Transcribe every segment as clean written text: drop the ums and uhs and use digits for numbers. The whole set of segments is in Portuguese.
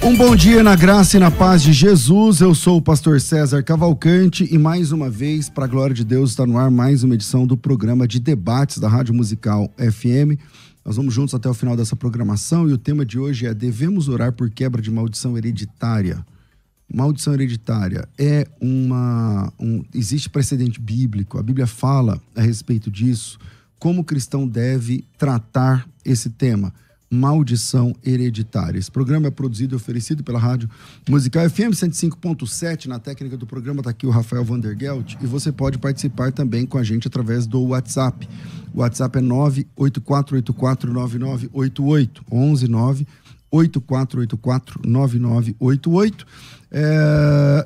Um bom dia na graça e na paz de Jesus. Eu sou o pastor César Cavalcante e mais uma vez, para a glória de Deus, está no ar mais uma edição do programa de debates da Rádio Musical FM. Nós vamos juntos até o final dessa programação e o tema de hoje é: devemos orar por quebra de maldição hereditária. Maldição hereditária é existe precedente bíblico, a Bíblia fala a respeito disso, como o cristão deve tratar esse tema. Maldição hereditária. Esse programa é produzido e oferecido pela Rádio Musical FM 105.7. Na técnica do programa está aqui o Rafael Vandergelt e você pode participar também com a gente através do WhatsApp. O WhatsApp é 984849988, 11984849988.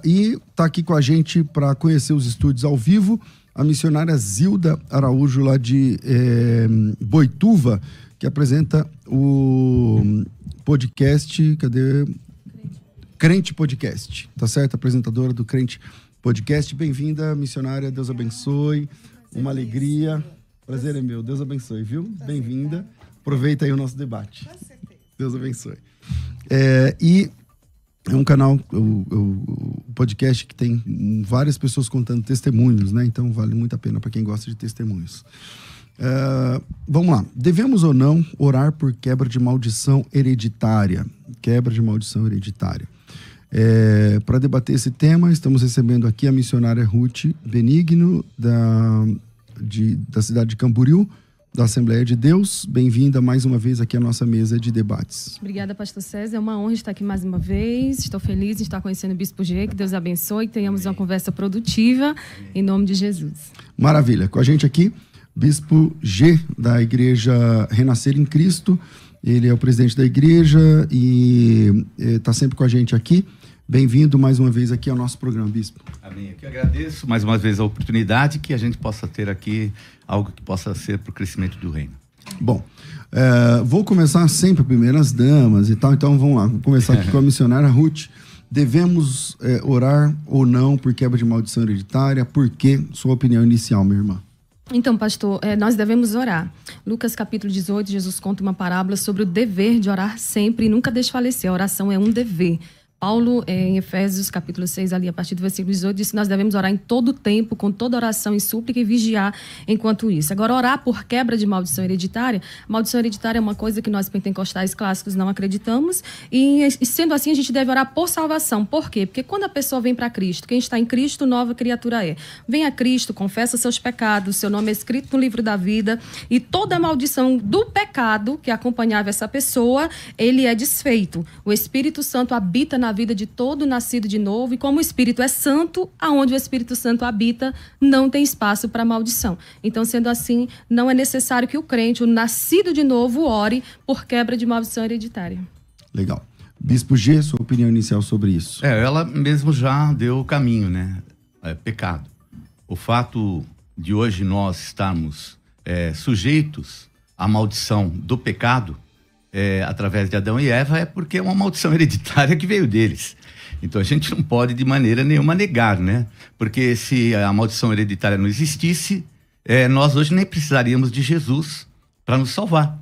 E está aqui com a gente para conhecer os estúdios ao vivo a missionária Zilda Araújo, lá de Boituva, que apresenta o podcast, Crente Podcast, tá certo? Apresentadora do Crente Podcast. Bem-vinda, missionária, Deus abençoe, uma alegria, prazer é meu, Deus abençoe, viu? Bem-vinda, aproveita aí o nosso debate. Deus abençoe. E é um canal, o podcast que tem várias pessoas contando testemunhos, né? Então vale muito a pena para quem gosta de testemunhos. Vamos lá. Devemos ou não orar por quebra de maldição hereditária? Quebra de maldição hereditária. Para debater esse tema, estamos recebendo aqui a missionária Ruth Benigno, da cidade de Camboriú, da Assembleia de Deus. Bem-vinda mais uma vez aqui à nossa mesa de debates. Obrigada, pastor César. É uma honra estar aqui mais uma vez. Estou feliz de estar conhecendo o Bispo G. Que Deus abençoe, que tenhamos uma conversa produtiva, em nome de Jesus. Maravilha. Com a gente aqui, Bispo G, da Igreja Renascer em Cristo. Ele é o presidente da igreja e está sempre com a gente aqui. Bem-vindo mais uma vez aqui ao nosso programa, Bispo. Amém. Eu que agradeço mais uma vez a oportunidade que a gente possa ter aqui algo que possa ser para o crescimento do reino. Bom, vou começar sempre primeiro as damas e tal, então vamos lá. Vou começar aqui com a missionária Ruth. Devemos orar ou não por quebra de maldição hereditária? Por quê? Sua opinião inicial, minha irmã. Então, pastor, nós devemos orar. Lucas capítulo 18, Jesus conta uma parábola sobre o dever de orar sempre e nunca desfalecer. A oração é um dever. Paulo, em Efésios capítulo 6, ali a partir do versículo 18, diz que nós devemos orar em todo tempo, com toda oração e súplica e vigiar enquanto isso. Agora, orar por quebra de maldição hereditária. Maldição hereditária é uma coisa que nós pentecostais clássicos não acreditamos e sendo assim, a gente deve orar por salvação. Por quê? Porque quando a pessoa vem para Cristo, quem está em Cristo, nova criatura é. Vem a Cristo, confessa seus pecados, seu nome é escrito no livro da vida e toda a maldição do pecado que acompanhava essa pessoa, ele é desfeito. O Espírito Santo habita na vida de todo nascido de novo, e como o Espírito é santo, aonde o Espírito Santo habita, não tem espaço para maldição. Então, sendo assim, não é necessário que o crente, o nascido de novo, ore por quebra de maldição hereditária. Legal. Bispo G, sua opinião inicial sobre isso? Ela mesmo já deu o caminho, né? Pecado. O fato de hoje nós estarmos sujeitos à maldição do pecado, através de Adão e Eva, é porque é uma maldição hereditária que veio deles. Então a gente não pode de maneira nenhuma negar, né? Porque se a maldição hereditária não existisse, nós hoje nem precisaríamos de Jesus para nos salvar.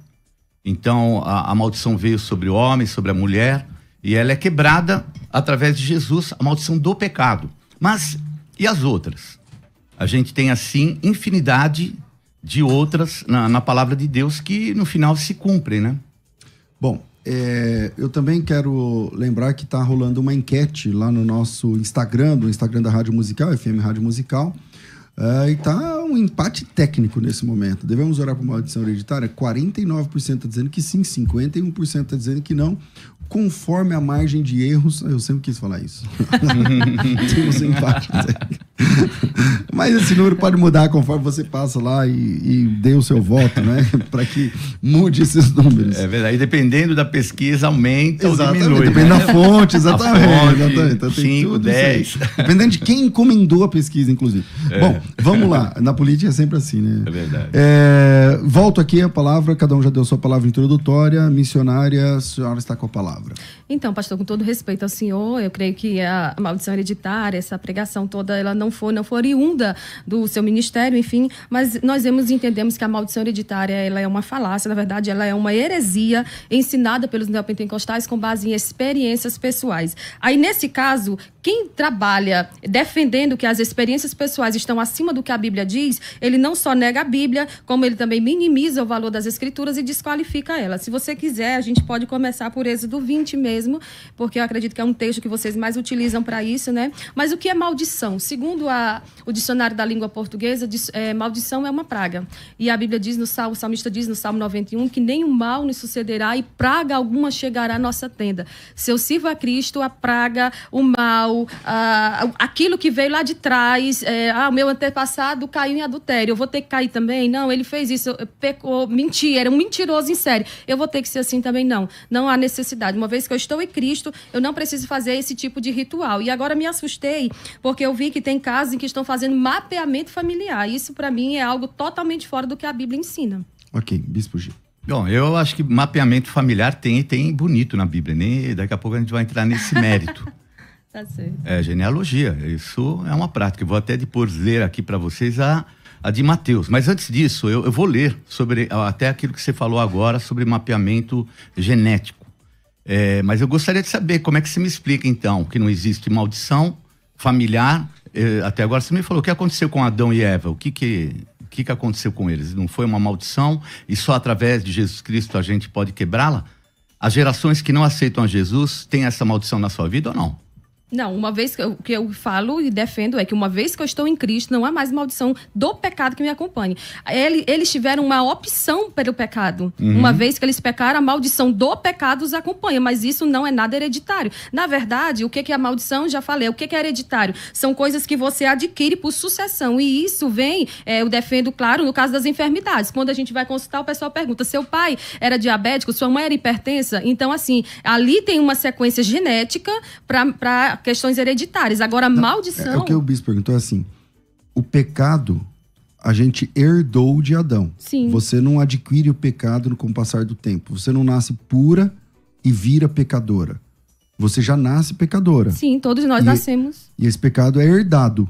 Então a maldição veio sobre o homem, sobre a mulher, e ela é quebrada através de Jesus, a maldição do pecado. Mas e as outras? A gente tem assim infinidade de outras na palavra de Deus que no final se cumprem, né? Bom, eu também quero lembrar que está rolando uma enquete lá no nosso Instagram, do Instagram da Rádio Musical, FM Rádio Musical, e está um empate técnico nesse momento. Devemos orar por maldição hereditária? 49% está dizendo que sim, 51% está dizendo que não, conforme a margem de erros. Eu sempre quis falar isso. Temos um empate. Mas esse número pode mudar conforme você passa lá e dê o seu voto, né? Para que mude esses números. É verdade. E dependendo da pesquisa, aumenta ou diminui. Dependendo da fonte, exatamente. Fonte, então, 5, 10. Dependendo de quem encomendou a pesquisa, inclusive. Bom, vamos lá. Na política é sempre assim, né? É verdade. Volto aqui a palavra, cada um já deu sua palavra introdutória. Missionária, a senhora está com a palavra. Então, pastor, com todo respeito ao senhor, eu creio que a maldição hereditária, essa pregação toda, ela não não for oriunda do seu ministério, enfim, mas nós entendemos que a maldição hereditária, ela é uma falácia, na verdade, ela é uma heresia ensinada pelos neopentecostais com base em experiências pessoais. Aí, nesse caso, quem trabalha defendendo que as experiências pessoais estão acima do que a Bíblia diz, ele não só nega a Bíblia, como ele também minimiza o valor das Escrituras e desqualifica ela. Se você quiser, a gente pode começar por Êxodo 20 mesmo, porque eu acredito que é um texto que vocês mais utilizam para isso, né? Mas o que é maldição? Segundo o dicionário da língua portuguesa, maldição é uma praga. E a Bíblia diz, o salmista diz no Salmo 91, que nenhum mal nos sucederá e praga alguma chegará à nossa tenda. Se eu sirvo a Cristo, a praga, o mal, aquilo que veio lá de trás, o meu antepassado caiu em adultério, eu vou ter que cair também? Não, ele fez isso, pecou, mentiu, era um mentiroso em série. Eu vou ter que ser assim também? Não. Não há necessidade. Uma vez que eu estou em Cristo, eu não preciso fazer esse tipo de ritual. E agora me assustei, porque eu vi que tem casos em que estão fazendo mapeamento familiar. Isso, para mim, é algo totalmente fora do que a Bíblia ensina. Ok, Bispo Gil. Bom, eu acho que mapeamento familiar tem bonito na Bíblia. Nem daqui a pouco a gente vai entrar nesse mérito. Tá certo. É genealogia. Isso é uma prática. Eu vou até depois ler aqui para vocês a de Mateus. Mas antes disso, eu vou ler sobre até aquilo que você falou agora sobre mapeamento genético. Mas eu gostaria de saber como é que você me explica, então, que não existe maldição familiar. Até agora você me falou o que aconteceu com Adão e Eva. O que aconteceu com eles? Não foi uma maldição e só através de Jesus Cristo a gente pode quebrá-la? As gerações que não aceitam a Jesus têm essa maldição na sua vida ou não? Não, uma vez que eu falo e defendo é que uma vez que eu estou em Cristo, não há mais maldição do pecado que me acompanhe. Eles tiveram uma opção pelo pecado. Uma vez que eles pecaram, a maldição do pecado os acompanha, mas isso não é nada hereditário. Na verdade, o que é a maldição? Já falei. O que é hereditário? São coisas que você adquire por sucessão. E isso vem, eu defendo, claro, no caso das enfermidades. Quando a gente vai consultar, o pessoal pergunta, seu pai era diabético, sua mãe era hipertensa? Então, assim, ali tem uma sequência genética para questões hereditárias. Agora, a maldição... É o que o bispo perguntou, assim, o pecado a gente herdou de Adão. Sim. Você não adquire o pecado com o passar do tempo. Você não nasce pura e vira pecadora. Você já nasce pecadora. Sim, todos nós nascemos. E esse pecado é herdado.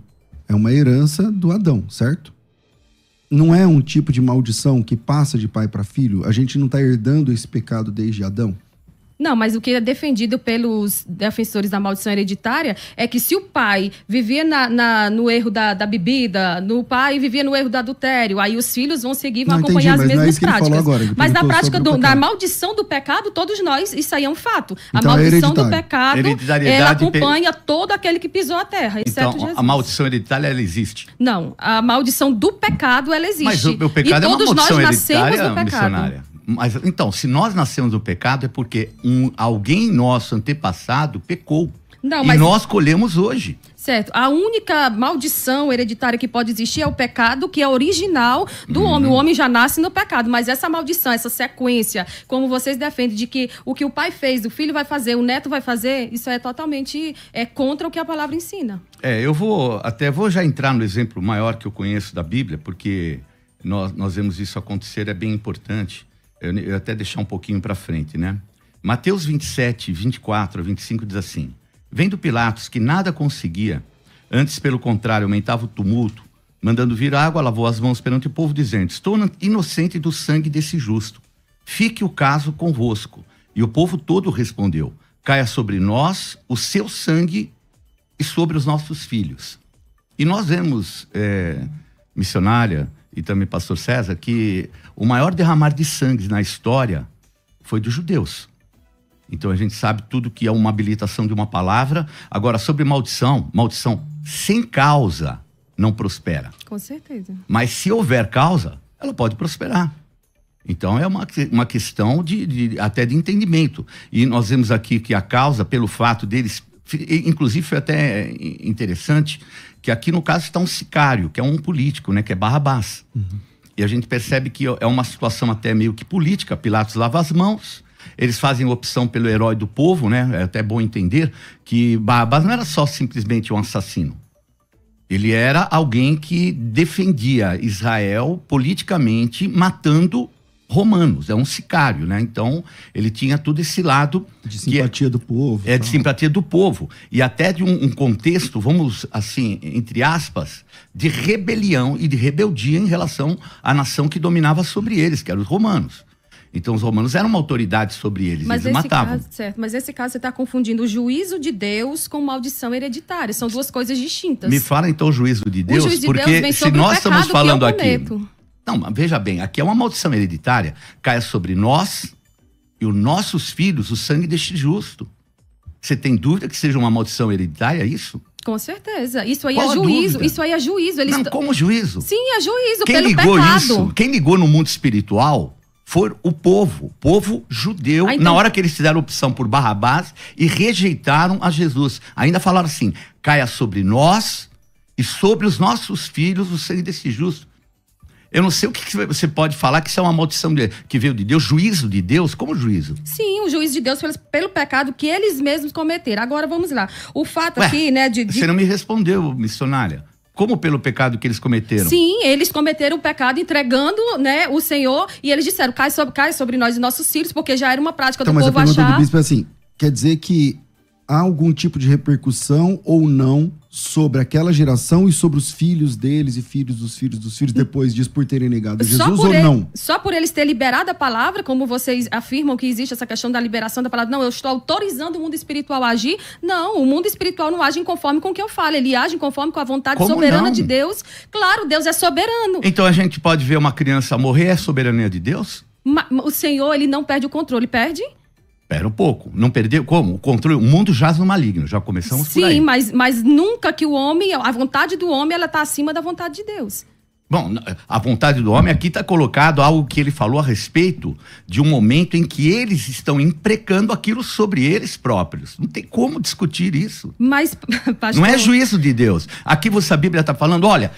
É uma herança do Adão, certo? Não é um tipo de maldição que passa de pai para filho? A gente não está herdando esse pecado desde Adão? Não, mas o que é defendido pelos defensores da maldição hereditária é que se o pai vivia no erro da bebida, o pai vivia no erro do adultério, aí os filhos vão seguir, vão acompanhar as mesmas práticas. Mas na prática da maldição do pecado, todos nós, isso aí é um fato. Então, a maldição do pecado, ela acompanha todo aquele que pisou a terra, exceto Jesus. Jesus. A maldição hereditária, ela existe? Não, a maldição do pecado, ela existe. Mas o pecado e todos é uma maldição nós nascemos hereditária, do pecado. missionária. Mas, então, se nós nascemos do pecado é porque alguém nosso antepassado pecou. Não, e nós colhemos hoje. Certo. A única maldição hereditária que pode existir é o pecado, que é original do homem. O homem já nasce no pecado. Mas essa maldição, essa sequência, como vocês defendem, de que o que o pai fez, o filho vai fazer, o neto vai fazer, isso é totalmente contra o que a palavra ensina. Eu vou já entrar no exemplo maior que eu conheço da Bíblia, porque nós vemos isso acontecer, é bem importante. Eu até deixar um pouquinho para frente, né? Mateus 27, 24 a 25 diz assim: vendo Pilatos que nada conseguia, antes pelo contrário aumentava o tumulto, mandando vir água, lavou as mãos perante o povo, dizendo: estou inocente do sangue desse justo, fique o caso convosco. E o povo todo respondeu: caia sobre nós o seu sangue e sobre os nossos filhos. E nós vemos, missionária e também pastor César, que o maior derramar de sangue na história foi dos judeus. Então a gente sabe tudo que é uma habilitação de uma palavra. Agora, sobre maldição sem causa não prospera. Com certeza. Mas se houver causa, ela pode prosperar. Então é uma questão até de entendimento. E nós vemos aqui que a causa, pelo fato deles... Inclusive foi até interessante que aqui no caso está um sicário, que é um político, né, que é Barrabás. E a gente percebe que é uma situação até meio que política. Pilatos lava as mãos, eles fazem opção pelo herói do povo, né? É até bom entender que Barrabás não era só simplesmente um assassino. Ele era alguém que defendia Israel politicamente, matando romanos, é um sicário, né? Então, ele tinha todo esse lado... De simpatia do povo. De simpatia do povo. E até de um contexto, vamos, assim, entre aspas, de rebelião e de rebeldia em relação à nação que dominava sobre eles, que eram os romanos. Então, os romanos eram uma autoridade sobre eles, eles matavam. Mas nesse caso, você está confundindo o juízo de Deus com maldição hereditária. São duas coisas distintas. Me fala, então, o juízo de Deus, porque Deus vem sobre se nós estamos falando aqui... cometo. Não, mas veja bem, aqui é uma maldição hereditária, caia sobre nós e os nossos filhos o sangue deste justo. Você tem dúvida que seja uma maldição hereditária, isso? Com certeza. Isso aí Qual é juízo. dúvida? Isso aí é juízo. Não, como juízo? Sim, é juízo Quem pelo ligou pecado. isso? Quem ligou no mundo espiritual foi o povo judeu, então... na hora que eles fizeram opção por Barrabás e rejeitaram a Jesus. Ainda falaram assim, caia sobre nós e sobre os nossos filhos o sangue desse justo. Eu não sei o que você pode falar que isso é uma maldição que veio de Deus, juízo de Deus, como juízo? Sim, o juízo de Deus pelo pecado que eles mesmos cometeram. Agora vamos lá. O fato aqui, né, Você não me respondeu, missionária. Como pelo pecado que eles cometeram? Sim, eles cometeram o pecado entregando, né, o Senhor, e eles disseram, cai sobre nós e nossos filhos, porque já era uma prática do povo achar... Mas a pergunta do bispo é assim, quer dizer que há algum tipo de repercussão ou não sobre aquela geração e sobre os filhos deles e filhos dos filhos depois disso por terem negado Jesus ou não? Só por eles terem liberado a palavra, como vocês afirmam que existe essa questão da liberação da palavra, não, eu estou autorizando o mundo espiritual a agir. Não, o mundo espiritual não age conforme com o que eu falo, ele age conforme com a vontade como soberana não? de Deus. Claro, Deus é soberano. Então a gente pode ver uma criança morrer, é soberania de Deus? O Senhor, ele não perde o controle, perde? Espera um pouco. Não perdeu? Como? O controle, o mundo jaz no maligno. Já começamos por aí. Sim, mas nunca que o homem, a vontade do homem, ela está acima da vontade de Deus. Bom, a vontade do homem aqui está colocado algo que ele falou a respeito de um momento em que eles estão imprecando aquilo sobre eles próprios. Não tem como discutir isso. Mas, pastor... Não é juízo de Deus. Aqui a Bíblia está falando, olha,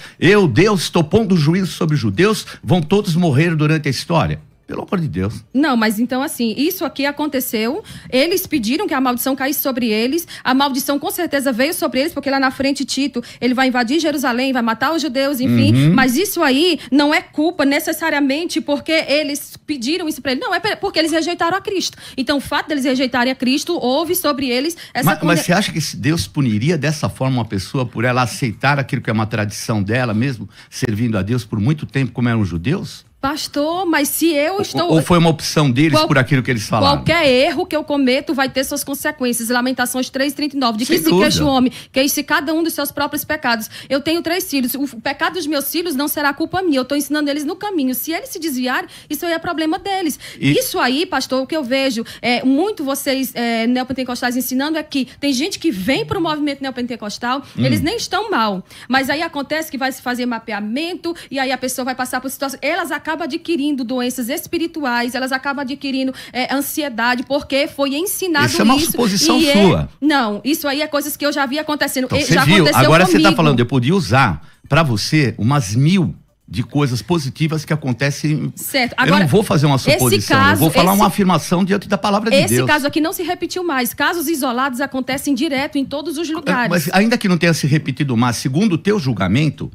Deus, estou pondo juízo sobre os judeus, vão todos morrer durante a história. Pelo amor de Deus. Não, mas então assim, isso aqui aconteceu, eles pediram que a maldição caísse sobre eles, a maldição com certeza veio sobre eles, porque lá na frente Tito, ele vai invadir Jerusalém, vai matar os judeus, enfim, mas isso aí não é culpa necessariamente porque eles pediram isso para ele, não, é porque eles rejeitaram a Cristo. Então o fato deles rejeitarem a Cristo, houve sobre eles essa... Mas você acha que Deus puniria dessa forma uma pessoa por ela aceitar aquilo que é uma tradição dela mesmo, servindo a Deus por muito tempo como eram os judeus? Pastor, mas se eu estou... Ou foi uma opção deles por aquilo que eles falaram? Qualquer erro que eu cometo vai ter suas consequências. Lamentações 3:39, de que se queixa o homem, queixe cada um dos seus próprios pecados. Eu tenho 3 filhos, o pecado dos meus filhos não será culpa minha, eu estou ensinando eles no caminho. Se eles se desviarem, isso aí é problema deles. Isso aí, pastor, o que eu vejo, muito vocês neopentecostais ensinando é que tem gente que vem para o movimento neopentecostal, eles nem estão mal, mas aí acontece que vai se fazer mapeamento, e aí a pessoa vai passar por situações, elas acabam adquirindo doenças espirituais, elas acabam adquirindo ansiedade, porque foi ensinado isso. Isso é uma suposição sua. Não, isso aí é coisas que eu já vi acontecendo. Então, já viu? aconteceu Agora comigo. Você está falando, eu podia usar para você umas 1000 de coisas positivas que acontecem. Certo. Agora, eu não vou fazer uma suposição, eu vou falar uma afirmação diante da palavra de Deus. Esse caso aqui não se repetiu mais. Casos isolados acontecem direto em todos os lugares. Mas ainda que não tenha se repetido mais, segundo o teu julgamento,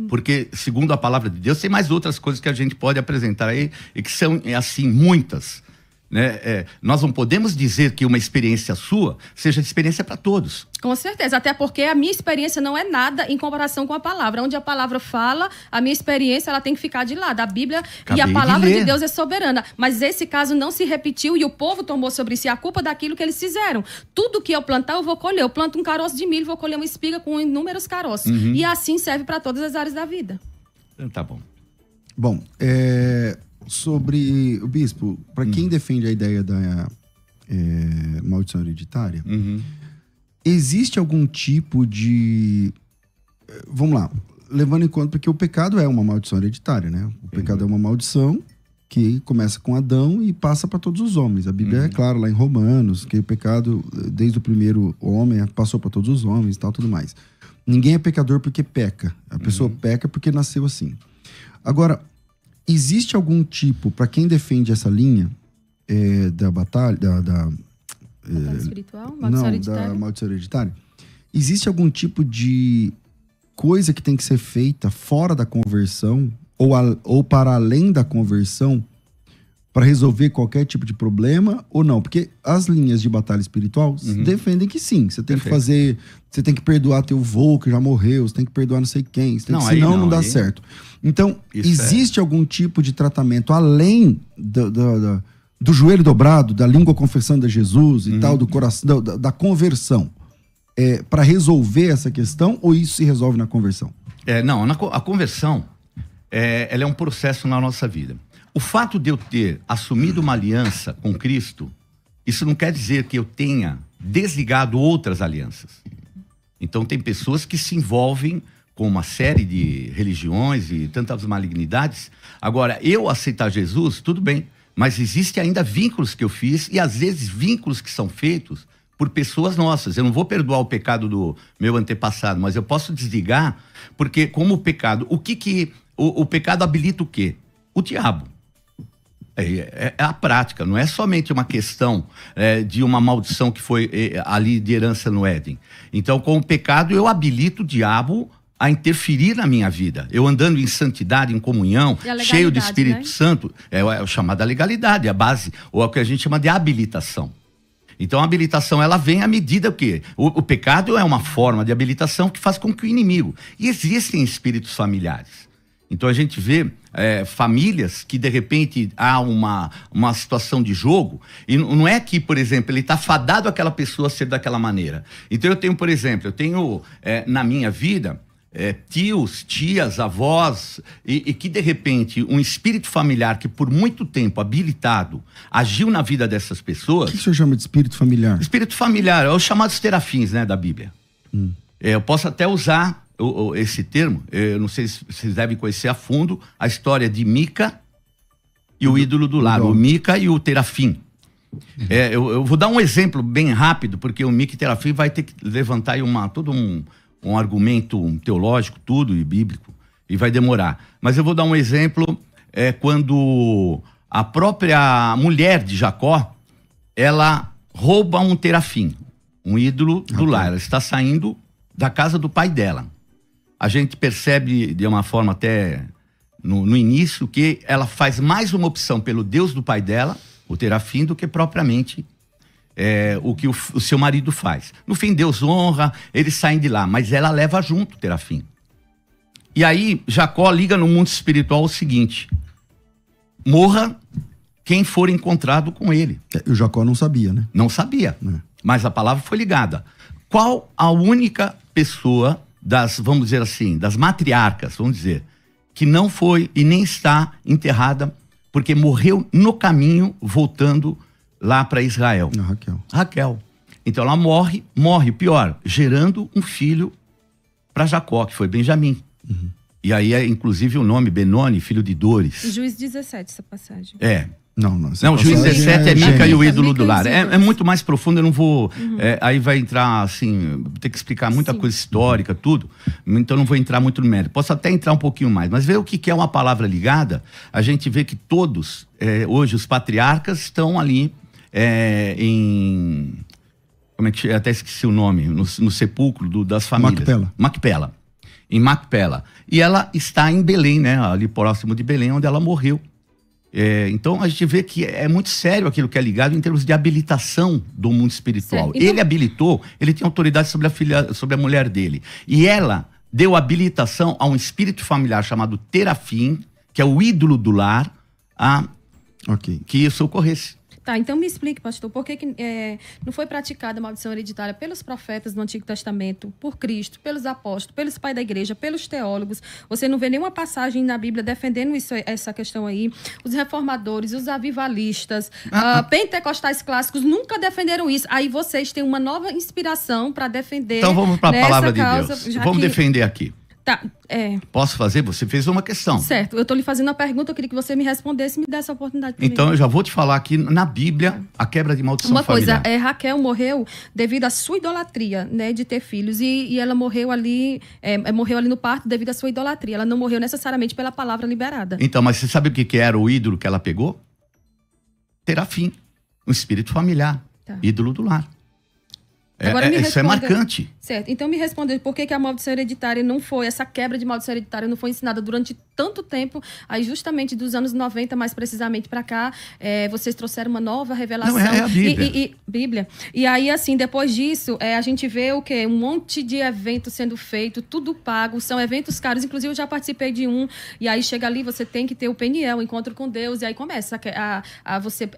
porque segundo a palavra de Deus, tem mais outras coisas que a gente pode apresentar aí e que são, assim, muitas. Né? Nós não podemos dizer que uma experiência sua seja experiência para todos. Com certeza, até porque a minha experiência não é nada em comparação com a palavra. Onde a palavra fala, a minha experiência ela tem que ficar de lado. A Bíblia e a palavra de Deus é soberana. Mas esse caso não se repetiu e o povo tomou sobre si a culpa daquilo que eles fizeram. Tudo que eu plantar, eu vou colher. Eu planto um caroço de milho, vou colher uma espiga com inúmeros caroços. E assim serve para todas as áreas da vida. Tá bom. Bom, sobre o bispo, para quem defende a ideia da maldição hereditária, existe algum tipo de... Vamos lá, levando em conta, porque o pecado é uma maldição hereditária, né? O pecado é uma maldição que começa com Adão e passa para todos os homens. A Bíblia é clara lá em Romanos, que o pecado, desde o primeiro homem, passou para todos os homens e tal, tudo mais. Ninguém é pecador porque peca. A pessoa peca porque nasceu assim. Agora, existe algum tipo, para quem defende essa linha da batalha, Batalha espiritual? Maldição hereditária? Da maldição hereditária, existe algum tipo de coisa que tem que ser feita fora da conversão ou para além da conversão para resolver qualquer tipo de problema ou não? Porque as linhas de batalha espiritual defendem que sim. Você tem que fazer, você tem que perdoar teu vô que já morreu, você tem que perdoar não sei quem, senão não dá certo. Então, existe algum tipo de tratamento além do joelho dobrado, da língua confessando a Jesus e tal, do coração, da conversão, para resolver essa questão, ou isso se resolve na conversão? Não, a conversão ela é um processo na nossa vida. O fato de eu ter assumido uma aliança com Cristo, isso não quer dizer que eu tenha desligado outras alianças. Então tem pessoas que se envolvem com uma série de religiões e tantas malignidades. Agora, eu aceitar Jesus, tudo bem, mas existem ainda vínculos que eu fiz e às vezes vínculos que são feitos por pessoas nossas. Eu não vou perdoar o pecado do meu antepassado, mas eu posso desligar, porque como o pecado, o pecado habilita o quê? O diabo. É a prática, não é somente uma questão de uma maldição que foi ali de herança no Éden. Então, com o pecado, eu habilito o diabo a interferir na minha vida. Eu andando em santidade, em comunhão, cheio do Espírito Santo, é a chamada legalidade, a base, ou é o que a gente chama de habilitação. Então, a habilitação, ela vem à medida que o pecado é uma forma de habilitação que faz com que o inimigo... E existem espíritos familiares. Então a gente vê famílias que de repente há uma situação de jogo e não é que, por exemplo, ele está fadado àquela pessoa a ser daquela maneira. Então eu tenho, por exemplo, na minha vida tios, tias, avós e que de repente um espírito familiar que por muito tempo habilitado agiu na vida dessas pessoas. O que o senhor chama de espírito familiar? Espírito familiar é os chamados terafins, né, da Bíblia. Eu posso até usar esse termo, eu não sei se vocês devem conhecer a fundo a história de Mica e o ídolo do lar, o Mica e o Terafim. Eu vou dar um exemplo bem rápido, porque o Mica e o Terafim vai ter que levantar aí todo um argumento teológico, tudo, e bíblico, e vai demorar. Mas eu vou dar um exemplo, quando a própria mulher de Jacó, ela rouba um Terafim, um ídolo do lar. Ela está saindo da casa do pai dela. A gente percebe de uma forma até no início que ela faz mais uma opção pelo Deus do pai dela, o Terafim, do que propriamente o que o seu marido faz. No fim, Deus honra, eles saem de lá, mas ela leva junto o Terafim. E aí, Jacó liga no mundo espiritual o seguinte: morra quem for encontrado com ele. O Jacó não sabia, né? Não sabia, mas a palavra foi ligada. Qual a única pessoa vamos dizer assim, das matriarcas, vamos dizer, que não foi e nem está enterrada porque morreu no caminho voltando lá para Israel? Raquel. Então ela morre, pior, gerando um filho para Jacó, que foi Benjamim. E aí inclusive o nome Benoni, filho de Dores. Juiz 17, essa passagem. Não, Juiz 17 é Mica e o ídolo do lar. É muito mais profundo, eu não vou... aí vai entrar, assim, ter que explicar muita coisa histórica, tudo. Então não vou entrar muito no mérito. Posso até entrar um pouquinho mais. Mas ver o que é uma palavra ligada, a gente vê que todos, hoje, os patriarcas estão ali como é que eu até esqueci o nome, no sepulcro das famílias. Macpela. Em Macpela. E ela está em Belém, né? Ali próximo de Belém, onde ela morreu. Então a gente vê que é muito sério aquilo que é ligado em termos de habilitação do mundo espiritual. Então... Ele habilitou, ele tem autoridade sobre a mulher dele. E ela deu habilitação a um espírito familiar chamado Terafim, que é o ídolo do lar, que isso ocorresse. Tá, então me explique, pastor, por que não foi praticada a maldição hereditária pelos profetas do Antigo Testamento, por Cristo, pelos apóstolos, pelos pais da igreja, pelos teólogos? Você não vê nenhuma passagem na Bíblia defendendo essa questão aí. Os reformadores, os avivalistas, pentecostais clássicos nunca defenderam isso. Aí vocês têm uma nova inspiração para defender. Então vamos para a palavra de Deus. Vamos defender aqui. Tá, Posso fazer? Você fez uma questão. Certo, eu estou lhe fazendo uma pergunta, eu queria que você me respondesse e me desse a oportunidade primeiro. Então eu já vou te falar aqui, na Bíblia, a quebra de maldição familiar. Uma coisa, Raquel morreu devido à sua idolatria, né, de ter filhos, e ela morreu ali, morreu ali no parto devido à sua idolatria. Ela não morreu necessariamente pela palavra liberada. Então, mas você sabe o que era o ídolo que ela pegou? Terafim, um espírito familiar, ídolo do lar. Isso é marcante. Certo. Então me responda, por que a maldição hereditária não foi, essa quebra de maldição hereditária não foi ensinada durante tanto tempo, aí justamente dos anos 90, mais precisamente para cá, vocês trouxeram uma nova revelação. Não, é a Bíblia. Bíblia. E aí, assim, depois disso, a gente vê o quê? Um monte de eventos sendo feito, tudo pago, são eventos caros, inclusive eu já participei de um, e aí chega ali, você tem que ter o PNL, o encontro com Deus, e aí começa a você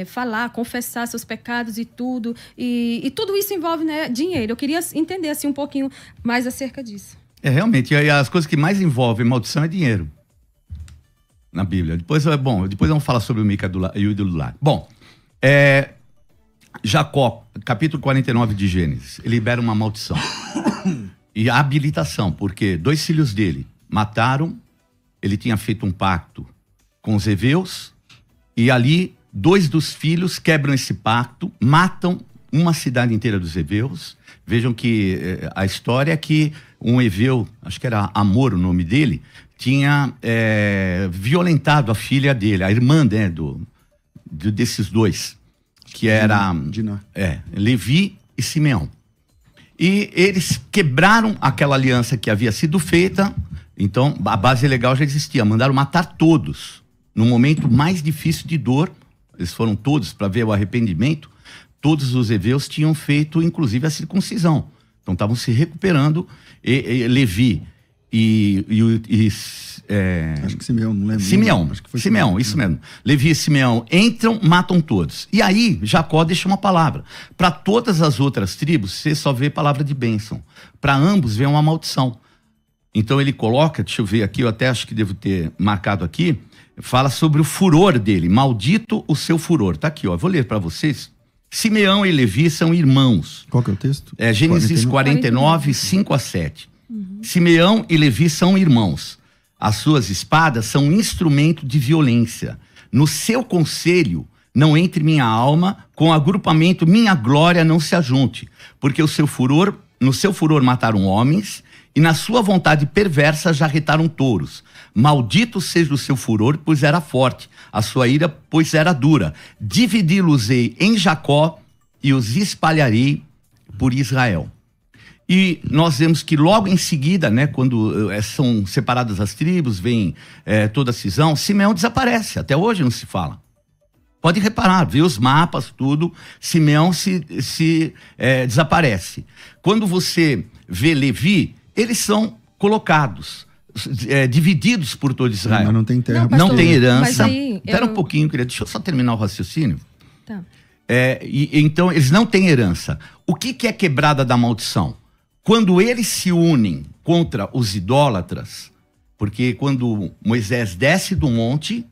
falar, confessar seus pecados e tudo, e tudo isso envolve, né, dinheiro. Eu queria entender assim um pouquinho mais acerca disso. Realmente, as coisas que mais envolvem maldição é dinheiro na Bíblia. Depois vamos falar sobre o Mica e o ídolo do lar. Bom, Jacó, capítulo 49 de Gênesis, ele libera uma maldição e a habilitação, porque 2 filhos dele mataram, ele tinha feito um pacto com os heveus, e ali 2 dos filhos quebram esse pacto, matam uma cidade inteira dos heveus. Vejam que a história é que um heveu, acho que era Amor o nome dele, tinha violentado a filha dele, a irmã, né, desses 2, que era Levi e Simeão. E eles quebraram aquela aliança que havia sido feita, então a base legal já existia, mandaram matar todos. No momento mais difícil de dor, eles foram todos para ver o arrependimento. Todos os heveus tinham feito, inclusive, a circuncisão. Então, estavam se recuperando. Levi acho que Simeão, não lembro. Simeão, acho que foi Simeão, isso mesmo. Levi e Simeão entram, matam todos. E aí, Jacó deixa uma palavra. Para todas as outras tribos, você só vê palavra de bênção. Para ambos, vem uma maldição. Então, ele coloca, deixa eu ver aqui, eu até acho que devo ter marcado aqui, fala sobre o furor dele. Maldito o seu furor. Tá aqui, ó. Eu vou ler para vocês. Simeão e Levi são irmãos. Qual que é o texto? Gênesis 49, 5 a 7. Simeão e Levi são irmãos. As suas espadas são um instrumento de violência. No seu conselho não entre minha alma, com o agrupamento minha glória não se ajunte. Porque no seu furor mataram homens, e na sua vontade perversa jarretaram touros. Maldito seja o seu furor, pois era forte, a sua ira, pois era dura. Dividi-los-ei em Jacó e os espalharei por Israel. E nós vemos que logo em seguida, né, quando são separadas as tribos, vem toda a cisão, Simeão desaparece, até hoje não se fala. Pode reparar, vê os mapas, tudo, Simeão desaparece. Quando você vê Levi, eles são colocados, divididos por todo Israel. Mas não tem terra. Não tem herança. Mas aí, Espera um pouquinho, querida, deixa eu só terminar o raciocínio. Tá. Então, eles não têm herança. O que é quebrada da maldição? Quando eles se unem contra os idólatras, porque quando Moisés desce do monte,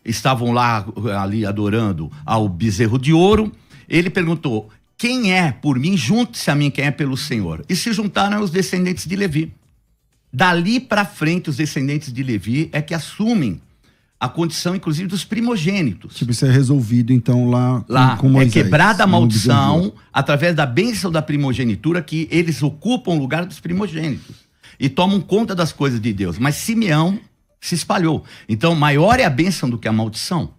estavam ali adorando ao bezerro de ouro, ele perguntou: quem é por mim, junte-se a mim quem é pelo Senhor. E se juntaram os descendentes de Levi. Dali para frente, os descendentes de Levi é que assumem a condição, inclusive, dos primogênitos. Tipo, isso é resolvido, então, lá com Moisés. É quebrada a maldição através da bênção da primogenitura, que eles ocupam o lugar dos primogênitos e tomam conta das coisas de Deus. Mas Simeão se espalhou. Então, maior é a bênção do que a maldição.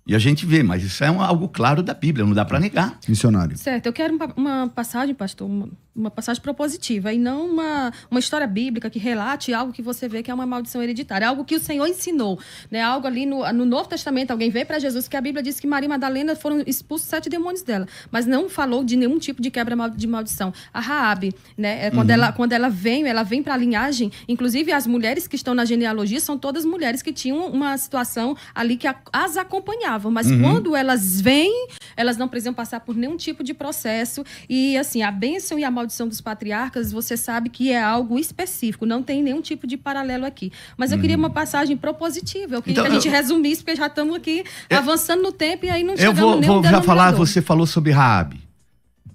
E a gente vê, mas isso é algo claro da Bíblia, não dá para negar. Missionário. Certo, eu quero uma passagem, pastor, uma passagem propositiva, e não uma história bíblica que relate algo que você vê que é uma maldição hereditária, algo que o Senhor ensinou, né? Algo ali no Novo Testamento, alguém veio para Jesus, que a Bíblia diz que Maria Madalena foram expulsos 7 demônios dela, mas não falou de nenhum tipo de quebra de maldição. A Raabe, né? Quando ela vem para a linhagem, inclusive as mulheres que estão na genealogia são todas mulheres que tinham uma situação ali que as acompanhavam, mas quando elas vêm, elas não precisam passar por nenhum tipo de processo. E assim, a bênção e a maldição dos patriarcas, você sabe que é algo específico, não tem nenhum tipo de paralelo aqui. Mas eu queria uma passagem propositiva, eu queria que a gente resumisse, porque já estamos aqui avançando no tempo e aí não chegamos nem Eu vou já falar, você falou sobre Raabe.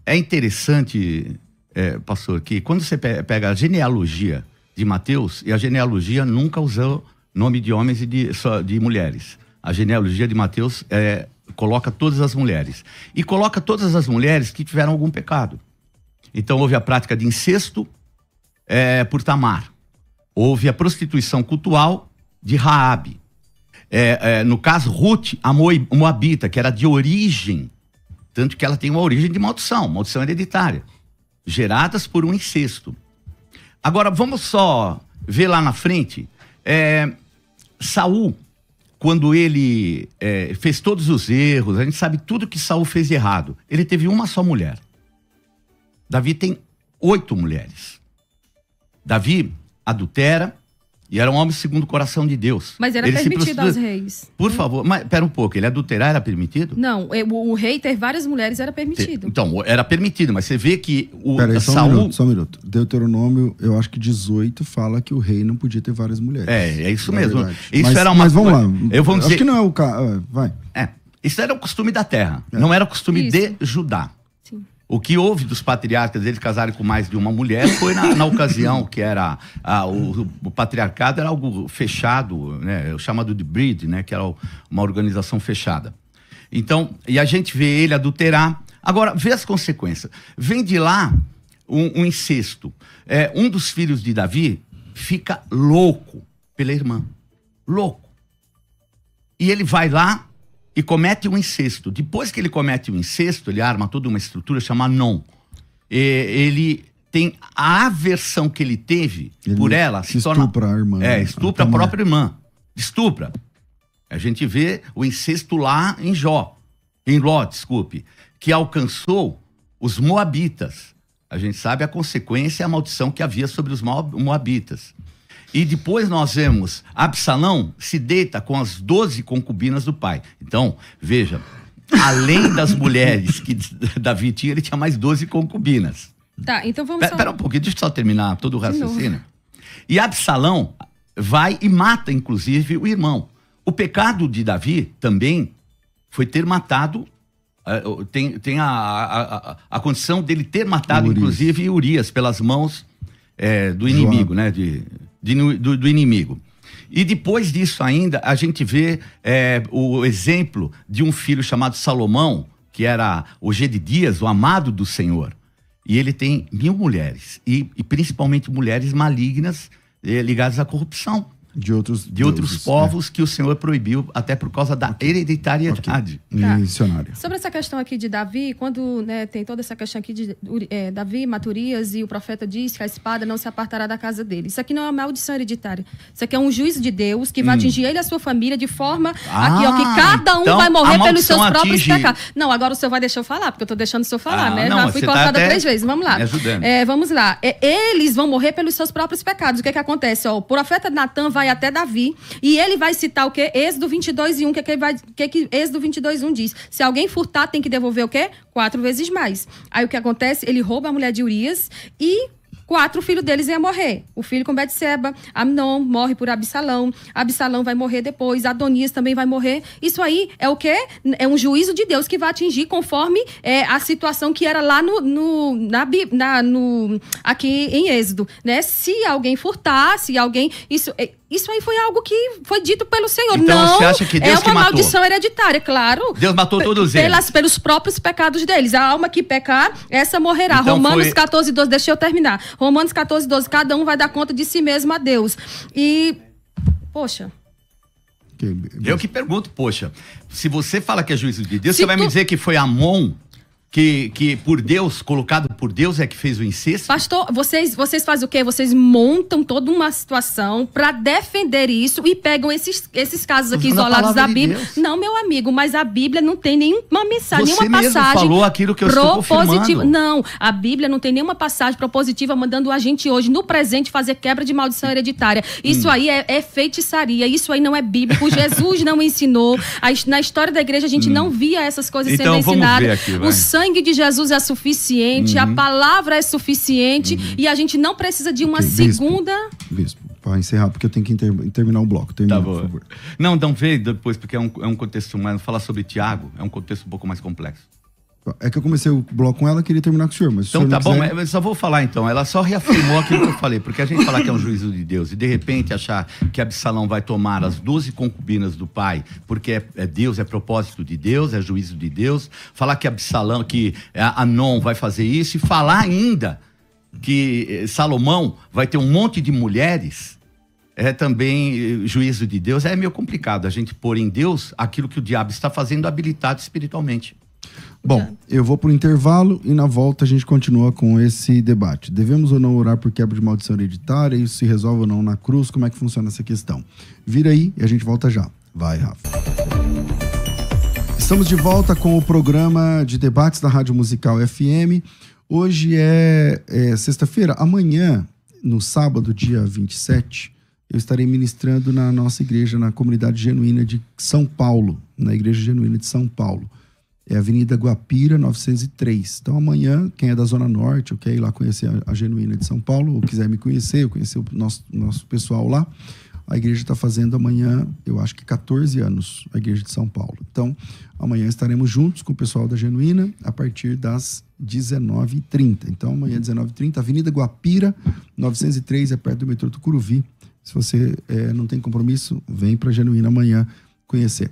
É interessante, pastor, que quando você pega a genealogia de Mateus, e a genealogia nunca usou nome de homens e só de mulheres. A genealogia de Mateus coloca todas as mulheres. E coloca todas as mulheres que tiveram algum pecado. Então houve a prática de incesto por Tamar. Houve a prostituição cultual de Raabe. No caso, Ruth, a Moabita, que era de origem, tanto que ela tem uma origem de maldição hereditária. geradas por um incesto. Agora, vamos só ver lá na frente. Saul, quando ele fez todos os erros, a gente sabe tudo que Saul fez de errado. Ele teve uma só mulher. Davi tem 8 mulheres. Davi adultera e era um homem segundo o coração de Deus. Mas era permitido aos reis. Por favor, mas pera um pouco, ele adulterar era permitido? Não, o rei ter várias mulheres era permitido. Então, era permitido, mas você vê que Peraí, Saul... Só um minuto. Deuteronômio, eu acho que 18 fala que o rei não podia ter várias mulheres. É isso mesmo. Isso mas, era uma... Mas vamos lá. Eu vou dizer... Acho que não é o caso. Vai. Isso era o costume da terra, não era o costume de Judá. Sim. O que houve dos patriarcas, eles casarem com mais de uma mulher, foi na ocasião que era o patriarcado era algo fechado, né, chamado de breed, né, que era uma organização fechada. Então, e a gente vê ele adulterar. Agora, vê as consequências. Vem de lá um incesto. Um dos filhos de Davi fica louco pela irmã. Louco. E ele vai lá e comete um incesto. Depois que ele comete o incesto, ele arma toda uma estrutura chamada Non. Ele tem a aversão que ele teve por ela. Se estupra a irmã. Estupra a própria irmã. Estupra. A gente vê o incesto lá em Ló, que alcançou os moabitas. A gente sabe a consequência e a maldição que havia sobre os moabitas. E depois nós vemos Absalão se deita com as 12 concubinas do pai. Então, veja, além das mulheres que Davi tinha, ele tinha mais 12 concubinas. Tá, então vamos... Espera um pouquinho, deixa eu só terminar todo o raciocínio. E Absalão vai e mata, inclusive, o irmão. O pecado de Davi também foi ter matado... Tem a condição dele ter matado, Urias. Inclusive, Urias, pelas mãos do inimigo, né? Do inimigo. E depois disso ainda, a gente vê o exemplo de um filho chamado Salomão, que era o Gedidias, o amado do Senhor. E ele tem 1000 mulheres, e principalmente mulheres malignas ligadas à corrupção. De outros povos que o Senhor proibiu, até por causa da hereditariedade. Missionária. Sobre essa questão aqui de Davi, quando tem toda essa questão aqui de Davi mata Urias e o profeta diz que a espada não se apartará da casa dele. Isso aqui não é uma maldição hereditária. Isso aqui é um juízo de Deus que vai atingir ele e a sua família de forma aqui, ó, que cada um vai morrer pelos seus próprios pecados. Não, agora o senhor vai deixar eu falar, porque eu tô deixando o senhor falar, né? Já fui cortada 3 vezes. Vamos lá. Vamos lá. Eles vão morrer pelos seus próprios pecados. O que acontece? Ó, o profeta Natan vai até Davi, e ele vai citar o quê? Êxodo 22:1, o que Êxodo 22:1 diz? Se alguém furtar, tem que devolver o quê? 4 vezes mais. Aí o que acontece? Ele rouba a mulher de Urias e 4 filhos deles iam morrer. O filho com Betseba, Amnon morre por Absalão, Absalão vai morrer depois, Adonias também vai morrer. Isso aí é o quê? É um juízo de Deus que vai atingir conforme a situação que era lá aqui em Êxodo, né? Se alguém furtar, se alguém... Isso aí foi algo que foi dito pelo Senhor. Então, não você acha que Deus é uma maldição hereditária, claro. Deus matou todos eles. Pelos próprios pecados deles. A alma que pecar, essa morrerá. Então, Romanos 14:12, deixa eu terminar. Romanos 14:12, cada um vai dar conta de si mesmo a Deus. E, poxa... Eu que pergunto, poxa, se você fala que é juízo de Deus, você vai me dizer que foi Amon... Que por Deus, colocado por Deus, é que fez o incesto? Pastor, vocês fazem o quê? Vocês montam toda uma situação para defender isso e pegam esses casos aqui isolados da Bíblia. Não, meu amigo, mas a Bíblia não tem nenhuma mensagem, nenhuma passagem mesmo falou aquilo que eu estou confirmando. Não, a Bíblia não tem nenhuma passagem propositiva mandando a gente hoje, no presente, fazer quebra de maldição hereditária. Isso aí é feitiçaria, isso aí não é bíblico. Jesus não ensinou. Na história da igreja a gente não via essas coisas sendo ensinadas. O sangue de Jesus é suficiente, a palavra é suficiente e a gente não precisa de uma segunda... Bispo, para encerrar, porque eu tenho que terminar o bloco. Termina, por favor. Não vê depois, porque é um contexto mais... Falar sobre Tiago é um contexto um pouco mais complexo. É que eu comecei o bloco com ela, queria terminar com o senhor, mas então tá bom, eu só vou falar então. Ela só reafirmou aquilo que eu falei, porque a gente falar que é um juízo de Deus e de repente achar que Absalão vai tomar as 12 concubinas do pai, porque é Deus, é propósito de Deus, é juízo de Deus, falar que Absalão, que Anon vai fazer isso e falar ainda que Salomão vai ter um monte de mulheres, é também juízo de Deus. É meio complicado a gente pôr em Deus aquilo que o diabo está fazendo habilitado espiritualmente. Bom, eu vou para o intervalo e na volta a gente continua com esse debate. Devemos ou não orar por quebra de maldição hereditária? Isso se resolve ou não na cruz? Como é que funciona essa questão? Vira aí e a gente volta já. Vai, Rafa. Estamos de volta com o programa de debates da Rádio Musical FM. Hoje é sexta-feira. Amanhã, no sábado, dia 27, eu estarei ministrando na nossa igreja, na Comunidade Genuína de São Paulo, na Igreja Genuína de São Paulo. É Avenida Guapira, 903. Então, amanhã, quem é da Zona Norte ou quer ir lá conhecer a Genuína de São Paulo, ou quiser me conhecer, eu conhecer o nosso pessoal lá, a igreja está fazendo amanhã, eu acho que 14 anos, a Igreja de São Paulo. Então, amanhã estaremos juntos com o pessoal da Genuína a partir das 19h30. Então, amanhã, 19h30, Avenida Guapira, 903, é perto do metrô Tucuruvi. Se você não tem compromisso, vem para a Genuína amanhã conhecer.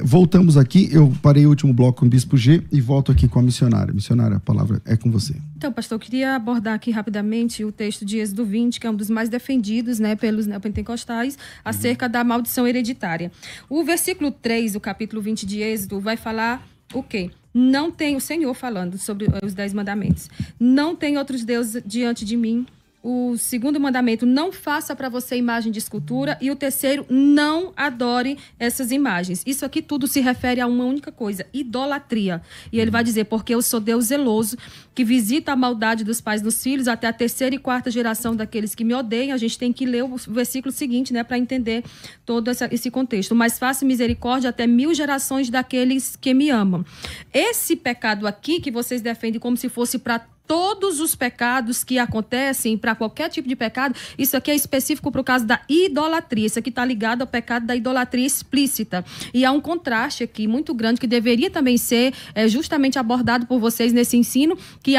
Voltamos aqui, eu parei o último bloco com o Bispo G e volto aqui com a missionária. Missionária, a palavra é com você. Então, pastor, eu queria abordar aqui rapidamente o texto de Êxodo 20, que é um dos mais defendidos, né, pelos neopentecostais, acerca da maldição hereditária. O versículo 3 do capítulo 20 de Êxodo vai falar o quê? Não tem, o Senhor falando sobre os 10 mandamentos. Não tem outros deuses diante de mim. O segundo mandamento, não faça para você imagem de escultura. E o terceiro, não adore essas imagens. Isso aqui tudo se refere a uma única coisa, idolatria. E ele vai dizer, porque eu sou Deus zeloso, que visita a maldade dos pais dos filhos até a terceira e quarta geração daqueles que me odeiam. A gente tem que ler o versículo seguinte, né, para entender todo esse contexto. Mas faça misericórdia até 1000 gerações daqueles que me amam. Esse pecado aqui, que vocês defendem como se fosse para todos os pecados que acontecem, para qualquer tipo de pecado, isso aqui é específico para o caso da idolatria. Isso aqui está ligado ao pecado da idolatria explícita. E há um contraste aqui muito grande que deveria também ser justamente abordado por vocês nesse ensino, que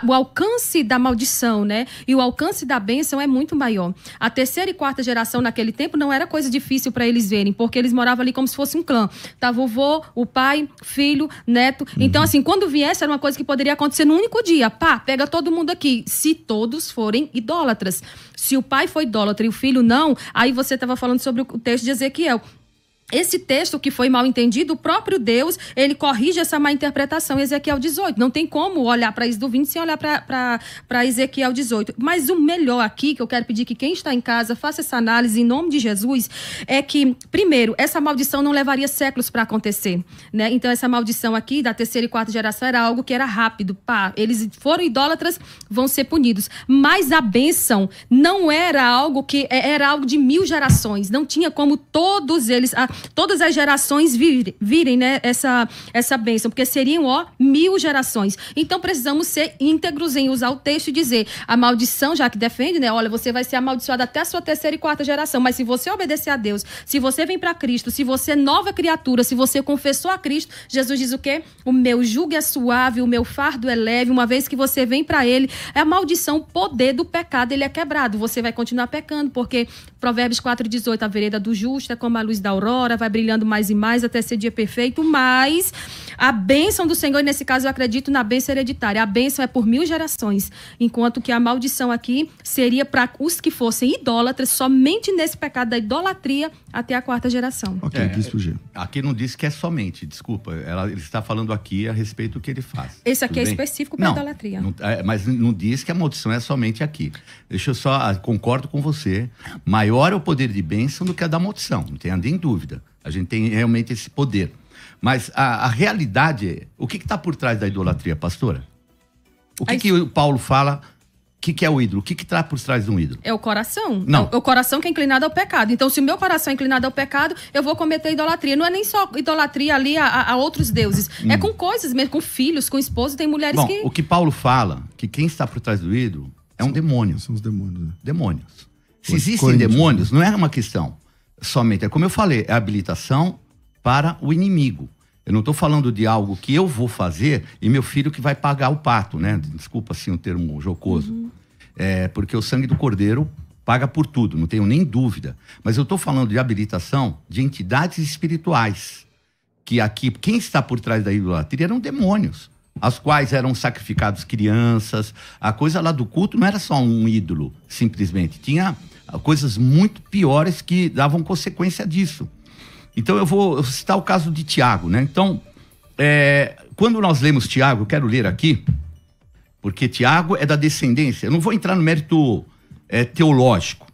o alcance da maldição, né, e o alcance da bênção é muito maior. A terceira e quarta geração naquele tempo não era coisa difícil para eles verem, porque eles moravam ali como se fosse um clã. Tá vovô, o pai, filho, neto. Então, assim, quando viesse, era uma coisa que poderia acontecer num único dia. Pá, pega todo mundo aqui. Se todos forem idólatras. Se o pai foi idólatra e o filho não, aí você estava falando sobre o texto de Ezequiel. Esse texto que foi mal entendido, o próprio Deus, ele corrige essa má interpretação em Ezequiel 18. Não tem como olhar para Êxodo 20 sem olhar para Ezequiel 18. Mas o melhor aqui, que eu quero pedir que quem está em casa faça essa análise em nome de Jesus, é que, primeiro, essa maldição não levaria séculos para acontecer, né? Então, essa maldição aqui da terceira e quarta geração era algo que era rápido. Pá, eles foram idólatras, vão ser punidos. Mas a bênção não era algo que... Era algo de 1000 gerações. Não tinha como todos eles... todas as gerações virem, né, essa bênção, porque seriam 1000 gerações. Então precisamos ser íntegros em usar o texto e dizer, a maldição, já que defende, né, olha, você vai ser amaldiçoado até a sua terceira e quarta geração, mas se você obedecer a Deus, se você vem para Cristo, se você é nova criatura, se você confessou a Cristo, Jesus diz o quê? O meu jugo é suave, o meu fardo é leve, uma vez que você vem para Ele, a maldição, o poder do pecado, ele é quebrado, você vai continuar pecando, porque Provérbios 4,18, a vereda do justo é como a luz da aurora, vai brilhando mais e mais até ser dia perfeito, mas a bênção do Senhor, e nesse caso eu acredito na bênção hereditária, a bênção é por 1000 gerações, enquanto que a maldição aqui seria para os que fossem idólatras, somente nesse pecado da idolatria até a quarta geração. Aqui não diz que é somente, desculpa, ele está falando aqui a respeito do que ele faz. Esse aqui é específico para a idolatria. Mas não diz que a maldição é somente aqui. Deixa eu só, concordo com você, maior é o poder de bênção do que a da maldição, não tenha nem dúvida. A gente tem realmente esse poder. Mas a realidade, o que está por trás da idolatria, pastora? O que o Paulo fala, o que é o ídolo? O que está por trás de um ídolo? É o coração. Não. É o coração que é inclinado ao pecado. Então, se o meu coração é inclinado ao pecado, eu vou cometer idolatria. Não é nem só idolatria ali a outros deuses. É com coisas mesmo, com filhos, com esposos. Tem mulheres que... o que Paulo fala, que quem está por trás do ídolo é um demônio. São os demônios. Né? Demônios. Se existem demônios, não é uma questão somente. É como eu falei, é habilitação para o inimigo. Eu não estou falando de algo que eu vou fazer e meu filho que vai pagar o pato, né? Desculpa assim o termo jocoso. Porque o sangue do cordeiro paga por tudo, não tenho nem dúvida. Mas eu estou falando de habilitação de entidades espirituais. Que aqui, quem está por trás da idolatria eram demônios, as quais eram sacrificados crianças. A coisa lá do culto não era só um ídolo, simplesmente. Tinha coisas muito piores que davam consequência disso. Então eu vou citar o caso de Tiago, né? Então, quando nós lemos Tiago, eu quero ler aqui, porque Tiago é da descendência. Eu não vou entrar no mérito teológico.